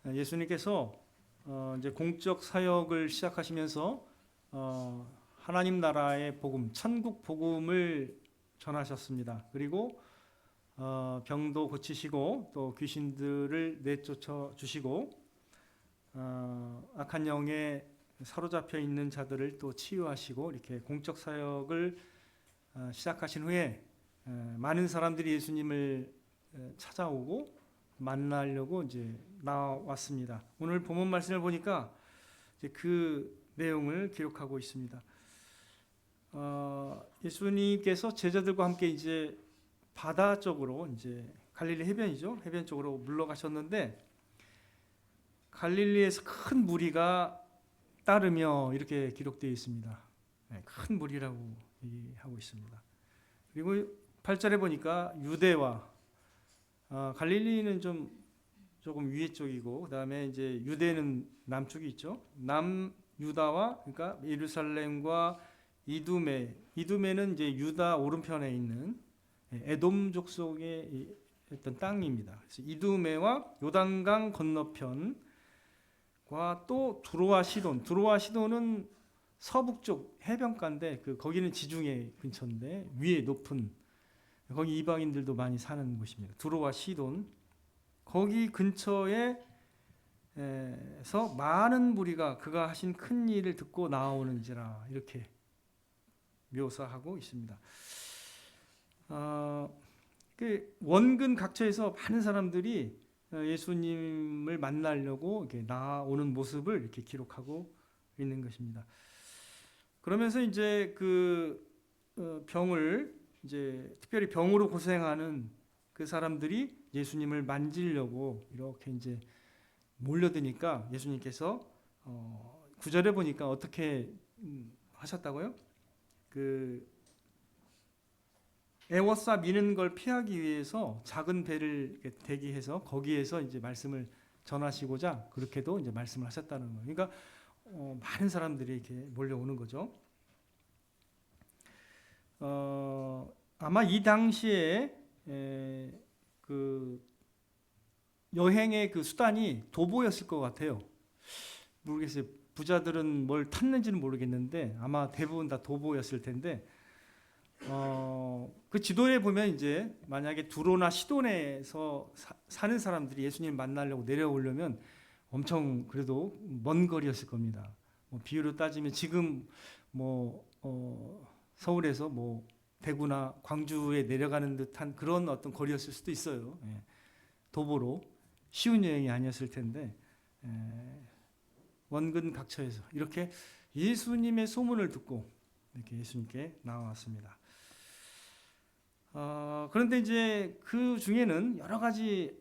예수님께서 이제 공적 사역을 시작하시면서 하나님 나라의 복음, 천국 복음을 전하셨습니다. 그리고 병도 고치시고 또 귀신들을 내쫓아 주시고 악한 영에 사로잡혀 있는 자들을 또 치유하시고 이렇게 공적 사역을 시작하신 후에 많은 사람들이 예수님을 찾아오고 만나려고 이제 나왔습니다. 오늘 본문 말씀을 보니까 이제 그 내용을 기록하고 있습니다. 예수님께서 제자들과 함께 이제 바다 쪽으로 이제 갈릴리 해변이죠. 해변 쪽으로 물러가셨는데 갈릴리에서 큰 무리가 따르며 이렇게 기록되어 있습니다. 큰 무리라고 얘기하고 있습니다. 그리고 8절에 보니까 유대와 갈릴리는 조금 위에 쪽이고 그다음에 이제 유대는 남쪽이 있죠. 남유다와 그러니까 예루살렘과 이두메는 이제 유다 오른편에 있는 에돔 족속의 어떤 땅입니다. 그래서 이두메와 요단강 건너편과 또 두로와 시돈은 서북쪽 해변가인데 거기는 지중해 근처인데 위에 높은 거기 이방인들도 많이 사는 곳입니다. 두로와 시돈 거기 근처에서 많은 무리가 그가 하신 큰 일을 듣고 나아오는지라 이렇게 묘사하고 있습니다. 그 원근 각처에서 많은 사람들이 예수님을 만나려고 이렇게 나아오는 모습을 이렇게 기록하고 있는 것입니다. 그러면서 이제 그 병을 이제 특별히 병으로 고생하는 그 사람들이 예수님을 만지려고 이렇게 이제 몰려드니까 예수님께서 9절에 보니까 어떻게 하셨다고요? 그 애워싸 미는 걸 피하기 위해서 작은 배를 대기해서 거기에서 이제 말씀을 전하시고자 그렇게도 이제 말씀을 하셨다는 거예요. 그러니까 많은 사람들이 이렇게 몰려오는 거죠. 아마 이 당시에 그 여행의 그 수단이 도보였을 것 같아요. 모르겠어요. 부자들은 뭘 탔는지는 모르겠는데 아마 대부분 다 도보였을 텐데 그 지도에 보면 이제 만약에 두로나 시돈에서 사는 사람들이 예수님 만나려고 내려오려면 엄청 그래도 먼 거리였을 겁니다. 비유로 따지면 지금 서울에서 대구나 광주에 내려가는 듯한 그런 어떤 거리였을 수도 있어요. 도보로 쉬운 여행이 아니었을 텐데 원근 각처에서 이렇게 예수님의 소문을 듣고 이렇게 예수님께 나왔습니다. 그런데 이제 그 중에는 여러 가지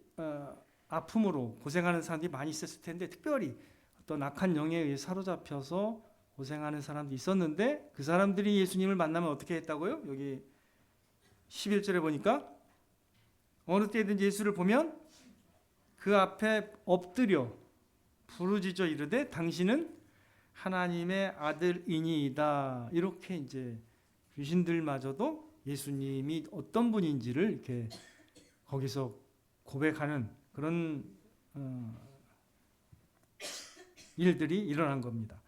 아픔으로 고생하는 사람들이 많이 있었을 텐데 특별히 어떤 악한 영에 의해 사로잡혀서 고생하는 사람도 있었는데 그 사람들이 예수님을 만나면 어떻게 했다고요? 여기 11절에 보니까 어느 때든지 예수를 보면 그 앞에 엎드려 부르짖어 이르되 당신은 하나님의 아들이니이다. 이렇게 이제 귀신들마저도 예수님이 어떤 분인지를 이렇게 거기서 고백하는 그런 일들이 일어난 겁니다.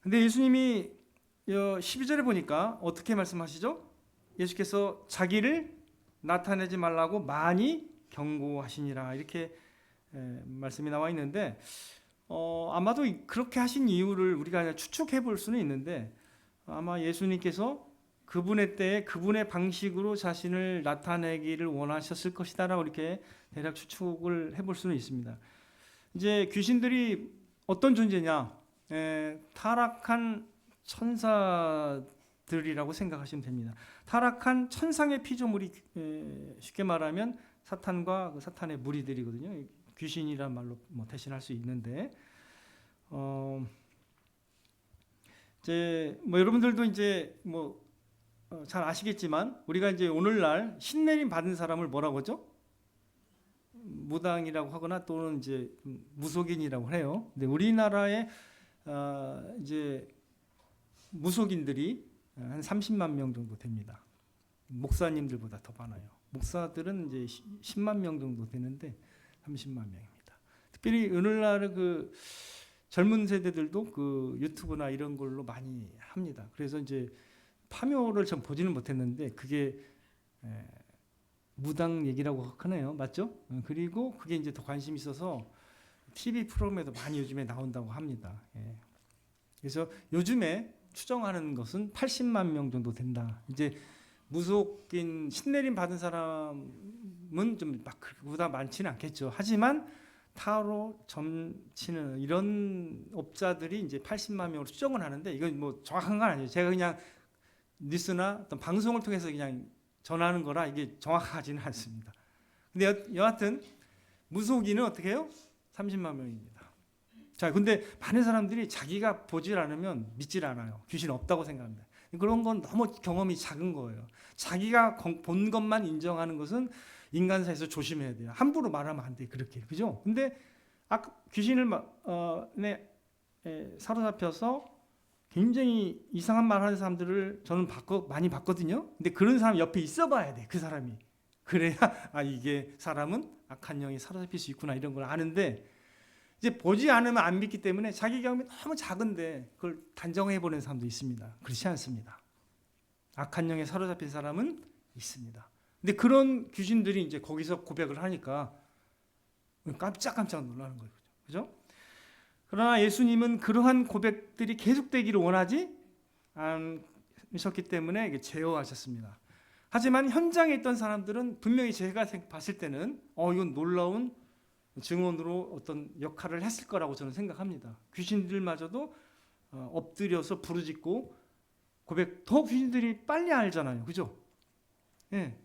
근데 예수님이 12절에 보니까 어떻게 말씀하시죠? 예수께서 자기를 나타내지 말라고 많이 경고하시니라 이렇게 말씀이 나와 있는데 아마도 그렇게 하신 이유를 우리가 추측해 볼 수는 있는데 아마 예수님께서 그분의 때에 그분의 방식으로 자신을 나타내기를 원하셨을 것이다라고 이렇게 대략 추측을 해볼 수는 있습니다. 이제 귀신들이 어떤 존재냐? 타락한 천사들이라고 생각하시면 됩니다. 타락한 천상의 피조물이 쉽게 말하면 사탄과 그 사탄의 무리들이거든요. 귀신이란 말로 대신할 수 있는데 이제 여러분들도 이제 잘 아시겠지만 우리가 이제 오늘날 신내림 받은 사람을 뭐라고 하죠? 무당이라고 하거나 또는 이제 무속인이라고 해요. 근데 우리나라에 이제 무속인들이 한 30만 명 정도 됩니다. 목사님들보다 더 많아요. 목사들은 이제 10만 명 정도 되는데 30만 명입니다. 특별히 오늘날 그 젊은 세대들도 그 유튜브나 이런 걸로 많이 합니다. 그래서 이제 파묘를 전 보지는 못했는데 그게 무당 얘기라고 하네요. 맞죠? 그리고 그게 이제 더 관심이 있어서 TV 프로그램에도 많이 요즘에 나온다고 합니다. 예. 그래서 요즘에 추정하는 것은 80만 명 정도 된다. 이제 무속인 신내림 받은 사람은 좀 막 그보다 많지는 않겠죠. 하지만 타로 점치는 이런 업자들이 이제 80만 명으로 추정을 하는데 이건 뭐 정확한 건 아니에요. 제가 그냥 뉴스나 어떤 방송을 통해서 그냥 전하는 거라 이게 정확하지는 않습니다. 근데 여하튼 무속인은 어떻게 해요? 30만 명입니다. 자, 근데 많은 사람들이 자기가 보질 않으면 믿질 않아요. 귀신 없다고 생각합니다. 그런 건 너무 경험이 작은 거예요. 자기가 본 것만 인정하는 것은 인간사에서 조심해야 돼요. 함부로 말하면 안 돼. 그렇게. 그죠? 근데 귀신을 사로잡혀서 굉장히 이상한 말 하는 사람들을 저는 많이 봤거든요. 근데 그런 사람 옆에 있어 봐야 돼. 그 사람이. 그래야 이게 사람은 악한 영이 사로잡힐 수 있구나 이런 걸 아는데 이제 보지 않으면 안 믿기 때문에 자기 경험이 너무 작은데 그걸 단정해 보는 사람도 있습니다. 그렇지 않습니다. 악한 영에 사로잡힌 사람은 있습니다. 근데 그런 귀신들이 이제 거기서 고백을 하니까 깜짝깜짝 놀라는 거예요. 그죠? 그러나 예수님은 그러한 고백들이 계속되기를 원하지 않으셨기 때문에 제어하셨습니다. 하지만 현장에 있던 사람들은 분명히 제가 봤을 때는 이건 놀라운 증언으로 어떤 역할을 했을 거라고 저는 생각합니다. 귀신들마저도 엎드려서 부르짖고 고백, 더 귀신들이 빨리 알잖아요. 그죠? 예.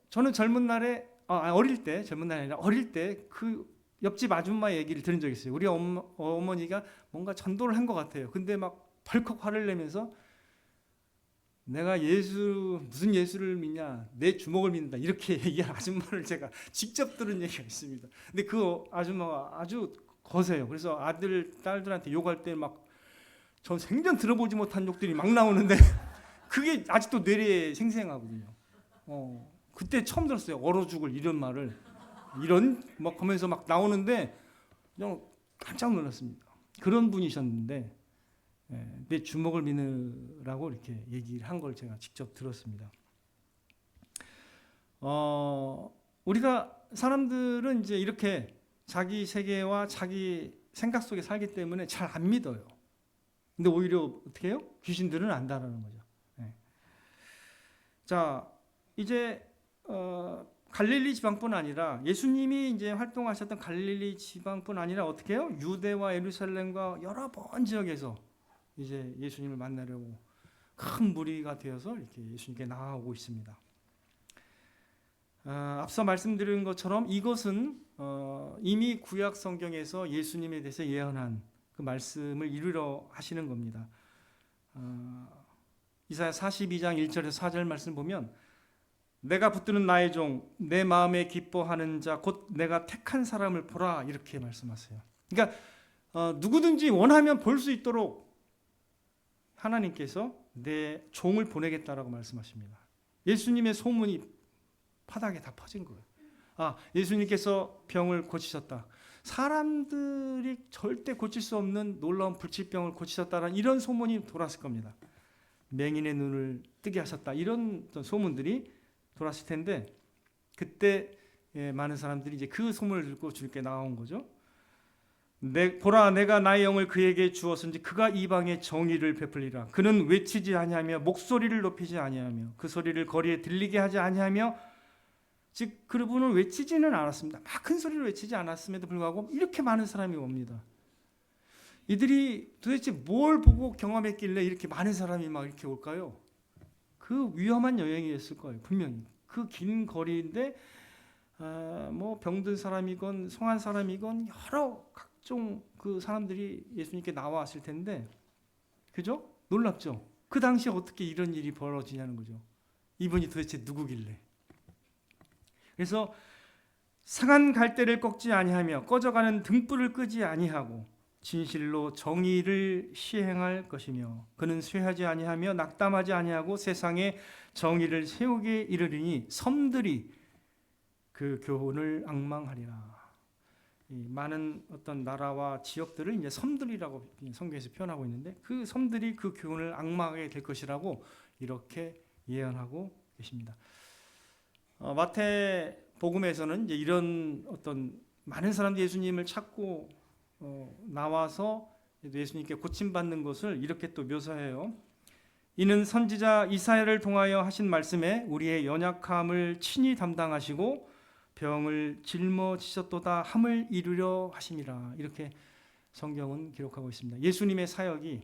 저는 젊은 날에, 어릴 때, 젊은 날이 아니라 어릴 때 그 옆집 아줌마 얘기를 들은 적이 있어요. 우리 어머니가 뭔가 전도를 한 것 같아요. 근데 막 덜컥 화를 내면서 내가 무슨 예수를 믿냐, 내 주먹을 믿는다 이렇게 얘기한 아줌마를 제가 직접 들은 얘기가 있습니다. 근데 그 아줌마가 아주 거세요. 그래서 아들 딸들한테 욕할 때 막 전 생전 들어보지 못한 욕들이 막 나오는데 그게 아직도 뇌리에 생생하거든요. 그때 처음 들었어요. 얼어 죽을 이런 말을 이런 막 하면서 막 나오는데 그냥 깜짝 놀랐습니다. 그런 분이셨는데 내 주먹을 믿으라고 이렇게 얘기를 한 걸 제가 직접 들었습니다. 우리가 사람들은 이제 이렇게 자기 세계와 자기 생각 속에 살기 때문에 잘 안 믿어요. 근데 오히려 어떻게 해요? 귀신들은 안다라는 거죠. 자, 이제 갈릴리 지방뿐 아니라 예수님이 이제 활동하셨던 갈릴리 지방뿐 아니라 어떻게 해요? 유대와 예루살렘과 여러 번 지역에서 이제 예수님을 만나려고 큰 무리가 되어서 이렇게 예수님께 나아오고 있습니다. 앞서 말씀드린 것처럼 이것은 이미 구약 성경에서 예수님에 대해서 예언한 그 말씀을 이루려 하시는 겁니다. 이사야 42장 1절에서 4절 말씀 보면 내가 붙드는 나의 종, 내 마음에 기뻐하는 자, 곧 내가 택한 사람을 보라 이렇게 말씀하세요. 그러니까 누구든지 원하면 볼 수 있도록 하나님께서 내 종을 보내겠다라고 말씀하십니다. 예수님의 소문이 바닥에 다 퍼진 거예요. 예수님께서 병을 고치셨다. 사람들이 절대 고칠 수 없는 놀라운 불치병을 고치셨다라는 이런 소문이 돌았을 겁니다. 맹인의 눈을 뜨게 하셨다. 이런 소문들이 돌았을 텐데 그때 많은 사람들이 이제 그 소문을 듣고 주님께 나온 거죠. 보라 내가 나의 영을 그에게 주었은지 그가 이방에 정의를 베풀리라. 그는 외치지 아니하며 목소리를 높이지 아니하며 그 소리를 거리에 들리게 하지 아니하며 즉 그분은 외치지는 않았습니다. 막 큰 소리를 외치지 않았음에도 불구하고 이렇게 많은 사람이 옵니다. 이들이 도대체 뭘 보고 경험했길래 이렇게 많은 사람이 막 이렇게 올까요? 그 위험한 여행이었을 거예요. 분명히 그 긴 거리인데 뭐 병든 사람이건 성한 사람이건 여러 각종 그 사람들이 예수님께 나왔을 텐데 그죠? 놀랍죠? 그 당시에 어떻게 이런 일이 벌어지냐는 거죠. 이분이 도대체 누구길래? 그래서 상한 갈대를 꺾지 아니하며 꺼져가는 등불을 끄지 아니하고 진실로 정의를 시행할 것이며 그는 쇠하지 아니하며 낙담하지 아니하고 세상에 정의를 세우게 이르리니 섬들이 그 교훈을 앙망하리라. 이 많은 어떤 나라와 지역들을 이제 섬들이라고 성경에서 표현하고 있는데 그 섬들이 그 교훈을 앙망하게 될 것이라고 이렇게 예언하고 계십니다. 마태 복음에서는 이제 이런 어떤 많은 사람들이 예수님을 찾고 나와서 예수님께 고침받는 것을 이렇게 또 묘사해요. 이는 선지자 이사야를 통하여 하신 말씀에 우리의 연약함을 친히 담당하시고 병을 짊어지셨도다 함을 이루려 하심이라. 이렇게 성경은 기록하고 있습니다. 예수님의 사역이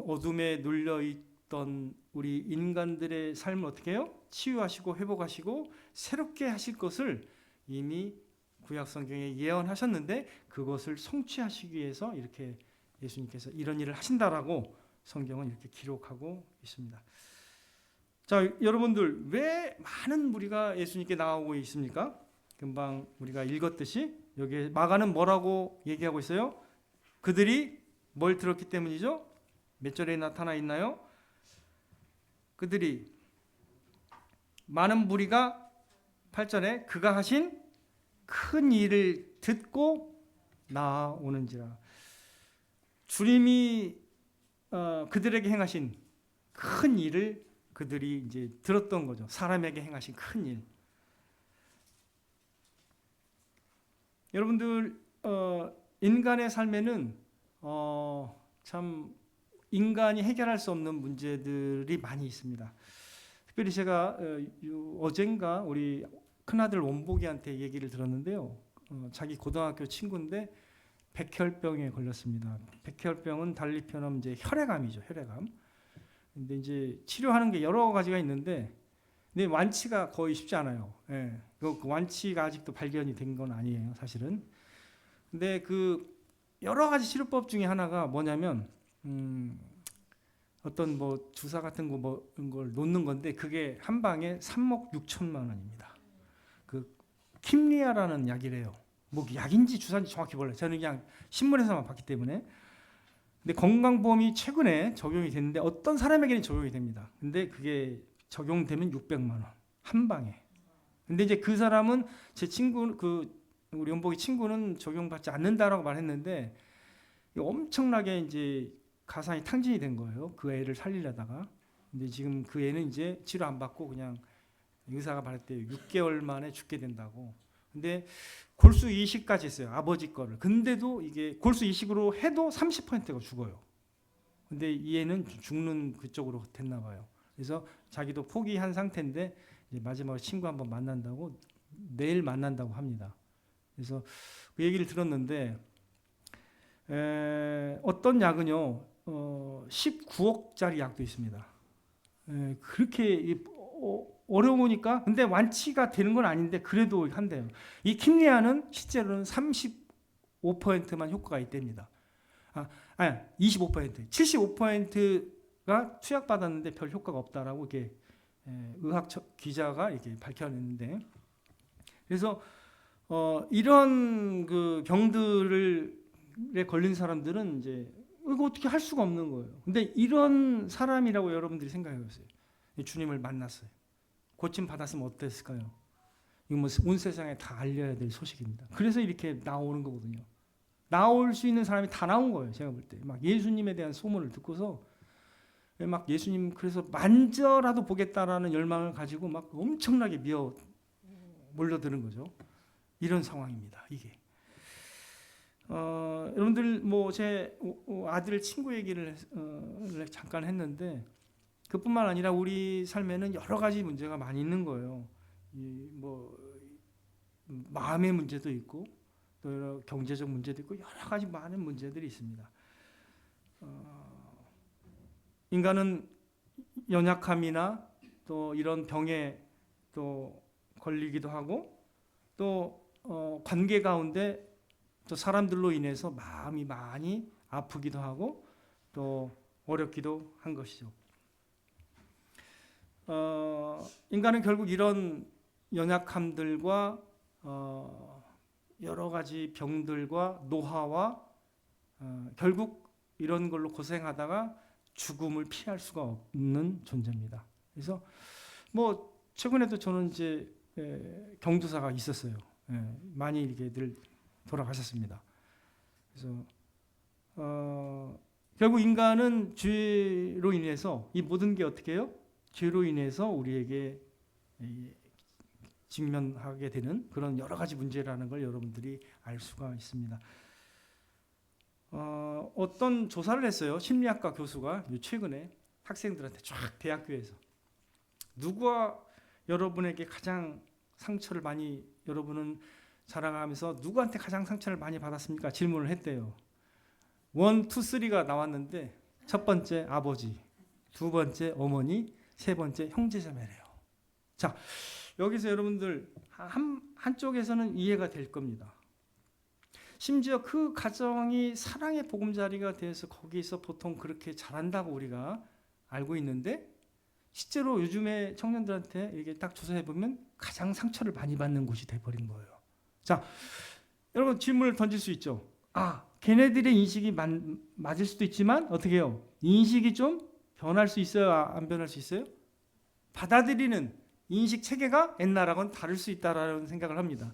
어둠에 눌려있던 우리 인간들의 삶을 어떻게 해요? 치유하시고 회복하시고 새롭게 하실 것을 이미 구약 성경에 예언하셨는데 그것을 성취하시기 위해서 이렇게 예수님께서 이런 일을 하신다라고 성경은 이렇게 기록하고 있습니다. 자, 여러분들 왜 많은 무리가 예수님께 나오고 있습니까? 금방 우리가 읽었듯이 여기 마가는 뭐라고 얘기하고 있어요? 그들이 뭘 들었기 때문이죠? 몇 절에 나타나 있나요? 그들이 많은 무리가 8절에 그가 하신 큰 일을 듣고 나오는지라. 주님이 그들에게 행하신 큰 일을 그들이 이제 들었던 거죠. 사람에게 행하신 큰 일. 여러분들 인간의 삶에는 참 인간이 해결할 수 없는 문제들이 많이 있습니다. 특별히 제가 어젠가 우리 큰아들 원복이한테 얘기를 들었는데요. 자기 고등학교 친구인데 백혈병에 걸렸습니다. 백혈병은 달리 표현하면 이제 혈액암이죠, 혈액암. 근데 이제 치료하는 게 여러 가지가 있는데, 근데 완치가 거의 쉽지 않아요. 예. 그 완치가 아직도 발견이 된 건 아니에요, 사실은. 근데 그 여러 가지 치료법 중에 하나가 뭐냐면, 어떤 뭐 주사 같은 거 뭐 걸 놓는 건데 그게 한 방에 3억 6천만 원입니다. 그 킴리아라는 약이래요. 뭐 약인지 주사인지 정확히 몰라요. 저는 그냥 신문에서만 봤기 때문에. 근데 건강보험이 최근에 적용이 됐는데 어떤 사람에게는 적용이 됩니다. 근데 그게 적용되면 600만 원 한 방에. 근데 이제 그 사람은 제 친구 우리 연복이 친구는 적용받지 않는다라고 말했는데 엄청나게 이제 가상이 탕진이 된 거예요. 그 애를 살리려다가. 근데 지금 그 애는 이제 치료 안 받고 그냥 의사가 말했대요. 6개월 만에 죽게 된다고. 근데 골수 이식까지 했어요. 아버지 거를. 근데도 이게 골수 이식으로 해도 30%가 죽어요. 근데 이 애는 죽는 그쪽으로 됐나 봐요. 그래서 자기도 포기한 상태인데 이제 마지막으로 친구 한번 만난다고 내일 만난다고 합니다. 그래서 그 얘기를 들었는데 어떤 약은요 19억짜리 약도 있습니다. 그렇게 어려우니까 근데 완치가 되는 건 아닌데 그래도 한대요. 이 킴리아는 실제로는 35%만 효과가 있답니다. 25%, 75%가 투약 받았는데 별 효과가 없다라고 이렇게 의학 기자가 이렇게 밝혀냈는데, 그래서 이런 그 병들에 걸린 사람들은 이제 이거 어떻게 할 수가 없는 거예요. 근데 이런 사람이라고 여러분들이 생각해 보세요. 주님을 만났어요. 고침 받았으면 어땠을까요? 이거 뭐 온 세상에 다 알려야 될 소식입니다. 그래서 이렇게 나오는 거거든요. 나올 수 있는 사람이 다 나온 거예요. 제가 볼 때 막 예수님에 대한 소문을 듣고서 막 예수님 그래서 만져라도 보겠다라는 열망을 가지고 막 엄청나게 몰려드는 거죠. 이런 상황입니다. 이게 여러분들 뭐 제 아들 친구 얘기를 잠깐 했는데 그뿐만 아니라 우리 삶에는 여러 가지 문제가 많이 있는 거예요. 뭐 마음의 문제도 있고 또 경제적 문제도 있고 여러 가지 많은 문제들이 있습니다. 인간은 연약함이나 또 이런 병에 또 걸리기도 하고 또 관계 가운데 또 사람들로 인해서 마음이 많이 아프기도 하고 또 어렵기도 한 것이죠. 인간은 결국 이런 연약함들과 여러 가지 병들과 노화와 결국 이런 걸로 고생하다가 죽음을 피할 수가 없는 존재입니다. 그래서 뭐 최근에도 저는 이제 경도사가 있었어요. 많이 이렇게 늘 돌아가셨습니다. 그래서 결국 인간은 죄로 인해서 이 모든 게 어떻게 해요? 죄로 인해서 우리에게 직면하게 되는 그런 여러 가지 문제라는 걸 여러분들이 알 수가 있습니다. 어떤 조사를 했어요. 심리학과 교수가 최근에 학생들한테 쫙 대학교에서 누구와 여러분에게 가장 상처를 많이 여러분은 자라가면서 누구한테 가장 상처를 많이 받았습니까? 질문을 했대요. 1, 2, 3가 나왔는데 첫 번째 아버지, 두 번째 어머니, 세 번째 형제자매래요. 자, 여기서 여러분들 한쪽에서는 이해가 될 겁니다. 심지어 그 가정이 사랑의 보금자리가 돼서 거기서 보통 그렇게 잘한다고 우리가 알고 있는데 실제로 요즘에 청년들한테 이렇게 딱 조사해 보면 가장 상처를 많이 받는 곳이 돼버린 거예요. 자, 여러분 질문을 던질 수 있죠. 걔네들의 인식이 맞을 수도 있지만 어떻게 해요? 인식이 좀 변할 수 있어요? 안 변할 수 있어요? 받아들이는 인식 체계가 옛날하고는 다를 수 있다라는 생각을 합니다.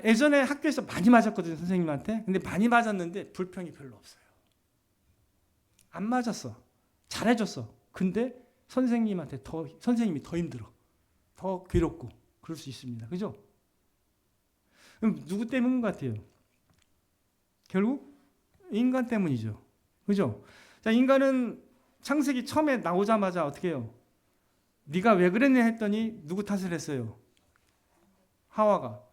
예전에 학교에서 많이 맞았거든요, 선생님한테. 근데 많이 맞았는데 불평이 별로 없어요. 안 맞았어. 잘해줬어. 근데 선생님이 더 힘들어. 더 괴롭고 그럴 수 있습니다. 그죠? 그럼 누구 때문인 것 같아요? 결국 인간 때문이죠. 그죠? 자, 인간은 창세기 처음에 나오자마자 어떻게 해요? 네가 왜 그랬냐 했더니 누구 탓을 했어요? 하와가.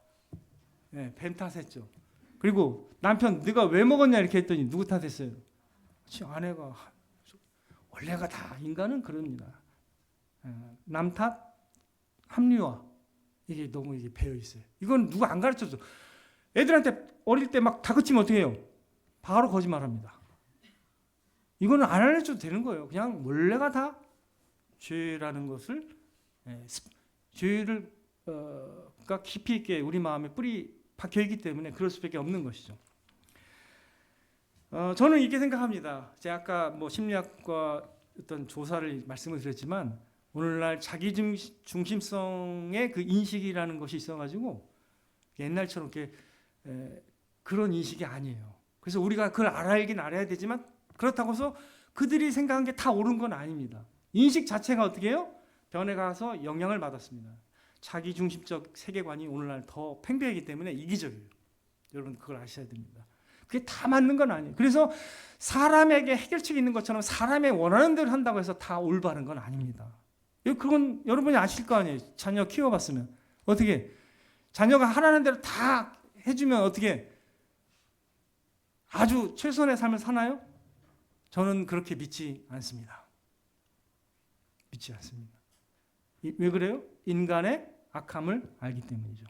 뱀 탓했죠. 그리고 남편 네가 왜 먹었냐 이렇게 했더니 누구 탓했어요? 아내가. 원래가 다 인간은 그럽니다. 남 탓, 합리화 이게 너무 이게 배어 있어요. 이건 누가 안 가르쳐줘. 애들한테 어릴 때 막 다그치면 어떻게 해요? 바로 거짓말합니다. 이거는 안 알려줘도 되는 거예요. 그냥 원래가 다 죄라는 것을 죄를 가 깊이 있게 우리 마음에 뿌리 박혀 있기 때문에 그럴 수밖에 없는 것이죠. 저는 이렇게 생각합니다. 제가 아까 뭐 심리학과 어떤 조사를 말씀을 드렸지만 오늘날 자기 중심성의 그 인식이라는 것이 있어가지고 옛날처럼 이렇게 그런 인식이 아니에요. 그래서 우리가 그걸 알긴 알아야 되지만 그렇다고 해서 그들이 생각한 게 다 옳은 건 아닙니다. 인식 자체가 어떻게 해요? 변해가서 영향을 받았습니다. 자기 중심적 세계관이 오늘날 더 팽배하기 때문에 이기적이에요. 여러분 그걸 아셔야 됩니다. 그게 다 맞는 건 아니에요. 그래서 사람에게 해결책이 있는 것처럼 사람의 원하는 대로 한다고 해서 다 올바른 건 아닙니다. 그건 여러분이 아실 거 아니에요. 자녀 키워봤으면. 어떻게 자녀가 하라는 대로 다 해주면 어떻게 아주 최선의 삶을 사나요? 저는 그렇게 믿지 않습니다. 믿지 않습니다. 왜 그래요? 인간의 악함을 알기 때문이죠.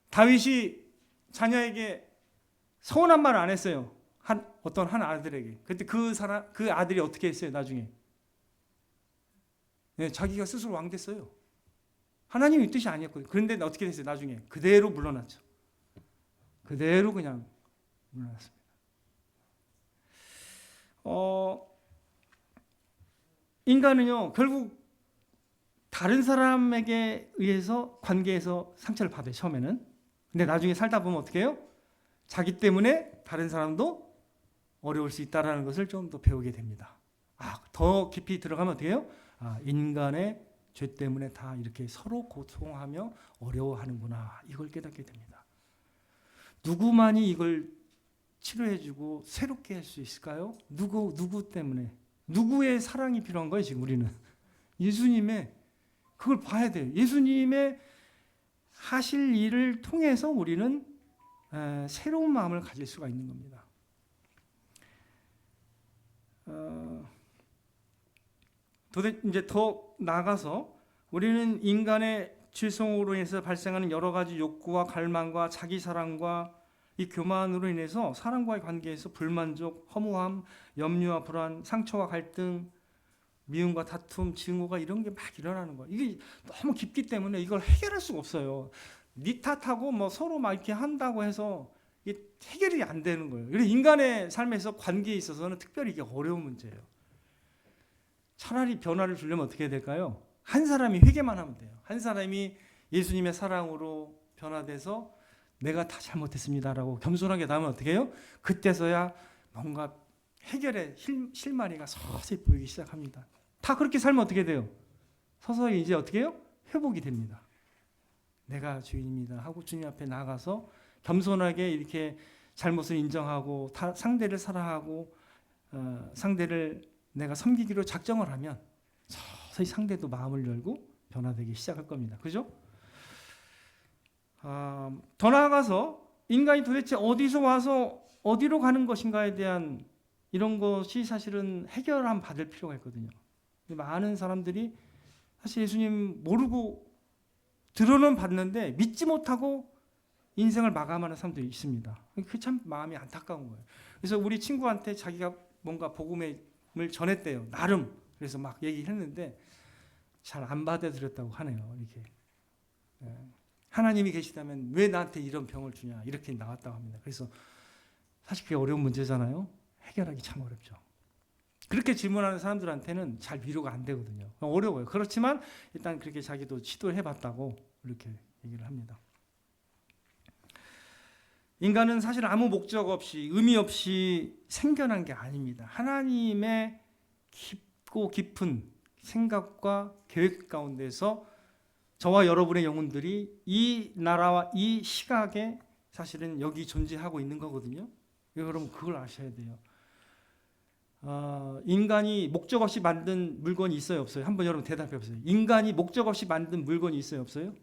다윗이 자녀에게 서운한 말을 안 했어요. 어떤 한 아들에게. 그때 그 아들이 어떻게 했어요? 나중에 자기가 스스로 왕 됐어요. 하나님의 뜻이 아니었거든요. 그런데 어떻게 됐어요? 나중에 그대로 물러났죠. 그대로 그냥 물러났습니다. 인간은요 결국 다른 사람에게 의해서 관계에서 상처를 받아요. 처음에는. 근데 나중에 살다 보면 어떻게 해요? 자기 때문에 다른 사람도 어려울 수 있다는 것을 좀 더 배우게 됩니다. 더 깊이 들어가면 어떻게 해요? 인간의 죄 때문에 다 이렇게 서로 고통하며 어려워하는구나. 이걸 깨닫게 됩니다. 누구만이 이걸 치료해주고 새롭게 할 수 있을까요? 누구 때문에? 누구의 사랑이 필요한 거예요, 지금 우리는? 예수님의 그걸 봐야 돼요. 예수님의 하실 일을 통해서 우리는 새로운 마음을 가질 수가 있는 겁니다. 이제 더 나아가서 우리는 인간의 죄성으로 인해서 발생하는 여러 가지 욕구와 갈망과 자기 사랑과 이 교만으로 인해서 사람과의 관계에서 불만족, 허무함, 염려와 불안, 상처와 갈등, 미움과 다툼, 증오가 이런 게 막 일어나는 거예요. 이게 너무 깊기 때문에 이걸 해결할 수가 없어요. 니 탓하고 뭐 서로 막 이렇게 한다고 해서 이게 해결이 안 되는 거예요. 그래서 인간의 삶에서 관계에 있어서는 특별히 이게 어려운 문제예요. 차라리 변화를 주려면 어떻게 해야 될까요? 한 사람이 회개만 하면 돼요. 한 사람이 예수님의 사랑으로 변화돼서 내가 다 잘못했습니다라고 겸손하게 나오면 어떻게 해요? 그때서야 뭔가 해결의 실마리가 서서히 보이기 시작합니다. 다 그렇게 살면 어떻게 돼요? 서서히 이제 어떻게 해요? 회복이 됩니다. 내가 주인입니다 하고 주님 앞에 나가서 겸손하게 이렇게 잘못을 인정하고 상대를 사랑하고 상대를 내가 섬기기로 작정을 하면 서서히 상대도 마음을 열고 변화되기 시작할 겁니다. 그죠? 더 나아가서 인간이 도대체 어디서 와서 어디로 가는 것인가에 대한 이런 것이 사실은 해결함 받을 필요가 있거든요. 많은 사람들이 사실 예수님 모르고 들어는 봤는데 믿지 못하고 인생을 마감하는 사람들이 있습니다. 그게 참 마음이 안타까운 거예요. 그래서 우리 친구한테 자기가 뭔가 복음을 전했대요. 나름. 그래서 막 얘기했는데 잘 안 받아들였다고 하네요. 이렇게. 하나님이 계시다면 왜 나한테 이런 병을 주냐 이렇게 나왔다고 합니다. 그래서 사실 그게 어려운 문제잖아요. 해결하기 참 어렵죠. 그렇게 질문하는 사람들한테는 잘 위로가 안 되거든요. 어려워요. 그렇지만 일단 그렇게 자기도 시도를 해봤다고 이렇게 얘기를 합니다. 인간은 사실 아무 목적 없이 의미 없이 생겨난 게 아닙니다. 하나님의 깊고 깊은 생각과 계획 가운데서 저와 여러분의 영혼들이 이 나라와 이 시각에 사실은 여기 존재하고 있는 거거든요. 여러분 그걸 아셔야 돼요. 인간이 목적 없이 만든 물건이 있어요, 없어요? 한번 여러분 대답해 보세요. 인간이 목적 없이 만든 물건이 있어요, 없어요?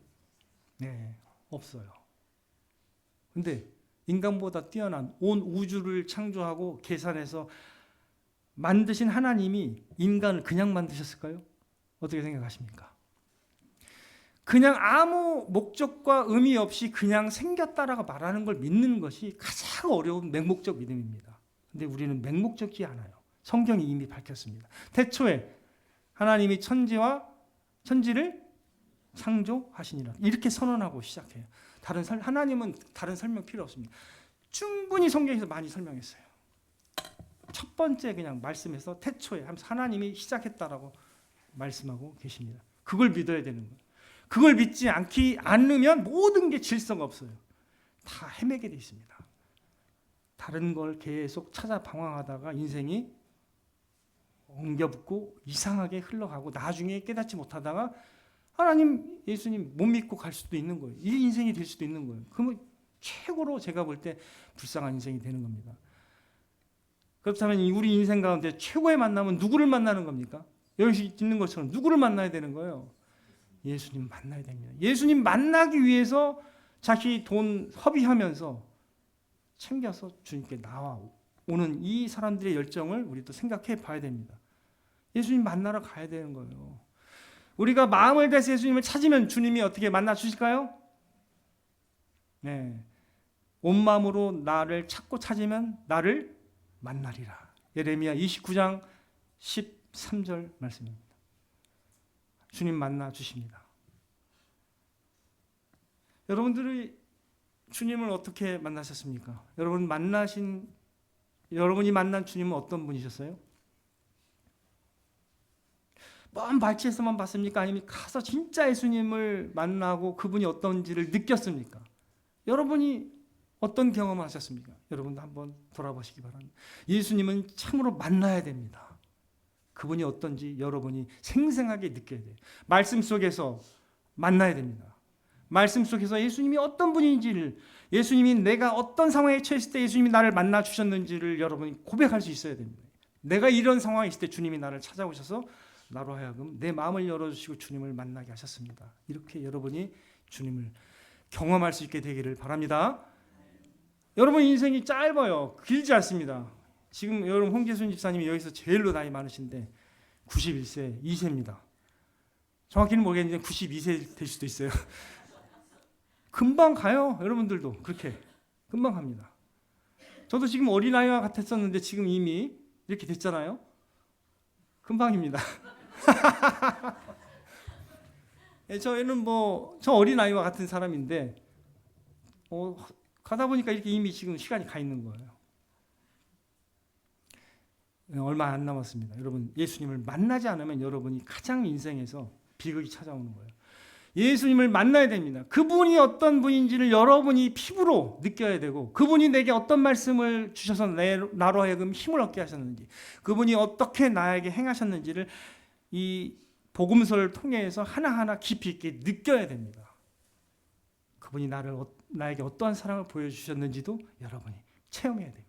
네, 없어요. 근데 인간보다 뛰어난 온 우주를 창조하고 계산해서 만드신 하나님이 인간을 그냥 만드셨을까요? 어떻게 생각하십니까? 그냥 아무 목적과 의미 없이 그냥 생겼다라고 말하는 걸 믿는 것이 가장 어려운 맹목적 믿음입니다. 근데 우리는 맹목적이지 않아요. 성경이 이미 밝혔습니다. 태초에 하나님이 천지를 창조하시니라. 이렇게 선언하고 시작해요. 하나님은 다른 설명 필요 없습니다. 충분히 성경에서 많이 설명했어요. 첫 번째 그냥 말씀에서 태초에 하면서 하나님이 시작했다라고 말씀하고 계십니다. 그걸 믿어야 되는 거예요. 그걸 믿지 않으면 모든 게 질서가 없어요. 다 헤매게 돼 있습니다. 다른 걸 계속 찾아 방황하다가 인생이 엉겨붙고 이상하게 흘러가고 나중에 깨닫지 못하다가 하나님, 예수님 못 믿고 갈 수도 있는 거예요. 이 인생이 될 수도 있는 거예요. 그러면 최고로 제가 볼 때 불쌍한 인생이 되는 겁니다. 그렇다면 우리 인생 가운데 최고의 만남은 누구를 만나는 겁니까? 여기 있는 것처럼 누구를 만나야 되는 거예요? 예수님 만나야 됩니다. 예수님 만나기 위해서 자기 돈 허비하면서 챙겨서 주님께 나와오는 이 사람들의 열정을 우리도 생각해 봐야 됩니다. 예수님 만나러 가야 되는 거예요. 우리가 마음을 다해서 예수님을 찾으면 주님이 어떻게 만나 주실까요? 네. 온 마음으로 나를 찾고 찾으면 나를 만나리라. 예레미야 29장 13절 말씀입니다. 주님 만나 주십니다. 여러분들이 주님을 어떻게 만나셨습니까? 여러분이 만난 주님은 어떤 분이셨어요? 먼 발치에서만 봤습니까? 아니면 가서 진짜 예수님을 만나고 그분이 어떤지를 느꼈습니까? 여러분이 어떤 경험을 하셨습니까? 여러분도 한번 돌아보시기 바랍니다. 예수님은 참으로 만나야 됩니다. 그분이 어떤지 여러분이 생생하게 느껴야 돼요. 말씀 속에서 만나야 됩니다. 말씀 속에서 예수님이 어떤 분인지를, 예수님이 내가 어떤 상황에 처했을 때 예수님이 나를 만나 주셨는지를 여러분이 고백할 수 있어야 됩니다. 내가 이런 상황에 있을 때 주님이 나를 찾아오셔서 나로 하여금 내 마음을 열어주시고 주님을 만나게 하셨습니다. 이렇게 여러분이 주님을 경험할 수 있게 되기를 바랍니다. 여러분 인생이 짧아요. 길지 않습니다. 지금 여러분 홍계순 집사님이 여기서 제일로 나이 많으신데 91세, 2세입니다. 정확히는 모르겠는데 92세 될 수도 있어요. 금방 가요. 여러분들도 그렇게 금방 갑니다. 저도 지금 어린아이와 같았었는데 지금 이미 이렇게 됐잖아요. 금방입니다. 저희는 저 어린아이와 같은 사람인데 가다 보니까 이렇게 이미 지금 시간이 가 있는 거예요. 얼마 안 남았습니다. 여러분 예수님을 만나지 않으면 여러분이 가장 인생에서 비극이 찾아오는 거예요. 예수님을 만나야 됩니다. 그분이 어떤 분인지를 여러분이 피부로 느껴야 되고, 그분이 내게 어떤 말씀을 주셔서 나로 하여금 힘을 얻게 하셨는지, 그분이 어떻게 나에게 행하셨는지를 이 복음서를 통해서 하나하나 깊이 있게 느껴야 됩니다. 그분이 나에게 어떠한 사랑을 보여주셨는지도 여러분이 체험해야 됩니다.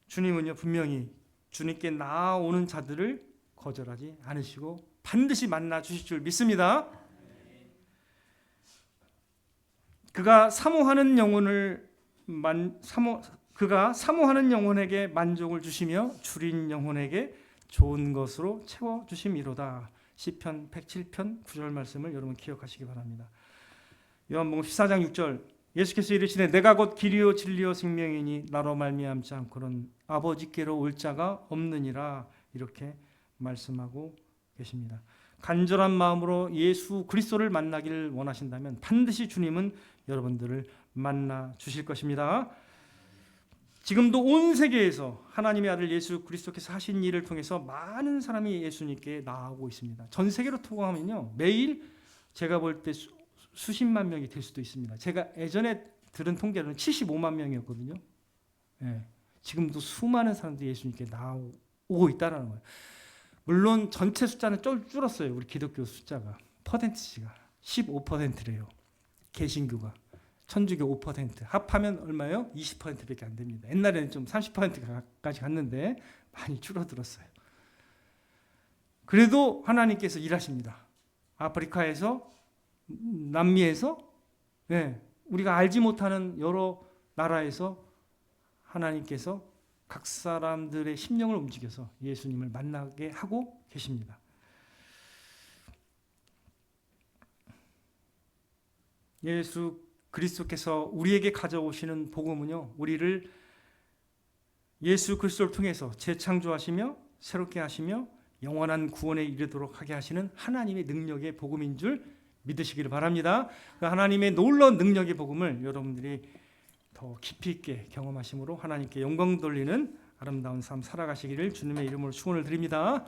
주님은요, 분명히 주님께 나아오는 자들을 거절하지 않으시고 반드시 만나 주실 줄 믿습니다. 그가 사모하는 영혼에게 만족을 주시며 줄인 영혼에게 좋은 것으로 채워 주심이로다. 시편 107편 9절 말씀을 여러분 기억하시기 바랍니다. 요한복음 14장 6절, 예수께서 이르시되 내가 곧 길이요 진리요 생명이니 나로 말미암지 않고는 아버지께로 올 자가 없느니라. 이렇게 말씀하고 계십니다. 간절한 마음으로 예수 그리스도를 만나기를 원하신다면 반드시 주님은 여러분들을 만나 주실 것입니다. 지금도 온 세계에서 하나님의 아들 예수 그리스도께서 하신 일을 통해서 많은 사람이 예수님께 나아오고 있습니다. 전 세계로 통하면요, 매일 제가 볼 때 수십만 명이 될 수도 있습니다. 제가 예전에 들은 통계로는 75만 명이었거든요. 네. 지금도 수많은 사람들이 예수님께 나오고 있다는 거예요. 물론 전체 숫자는 줄었어요. 우리 기독교 숫자가 퍼센티지가 15%래요. 개신교가 천주교 5%, 합하면 얼마예요? 20%밖에 안 됩니다. 옛날에는 좀 30%까지 갔는데 많이 줄어들었어요. 그래도 하나님께서 일하십니다. 아프리카에서, 남미에서, 우리가 알지 못하는 여러 나라에서 하나님께서 각 사람들의 심령을 움직여서 예수님을 만나게 하고 계십니다. 예수 그리스도께서 우리에게 가져오시는 복음은요, 우리를 예수 그리스도를 통해서 재창조하시며 새롭게 하시며 영원한 구원에 이르도록 하게 하시는 하나님의 능력의 복음인 줄 믿으시기를 바랍니다. 그 하나님의 놀라운 능력의 복음을 여러분들이 더 깊이 있게 경험하심으로 하나님께 영광 돌리는 아름다운 삶 살아가시기를 주님의 이름으로 축원을 드립니다.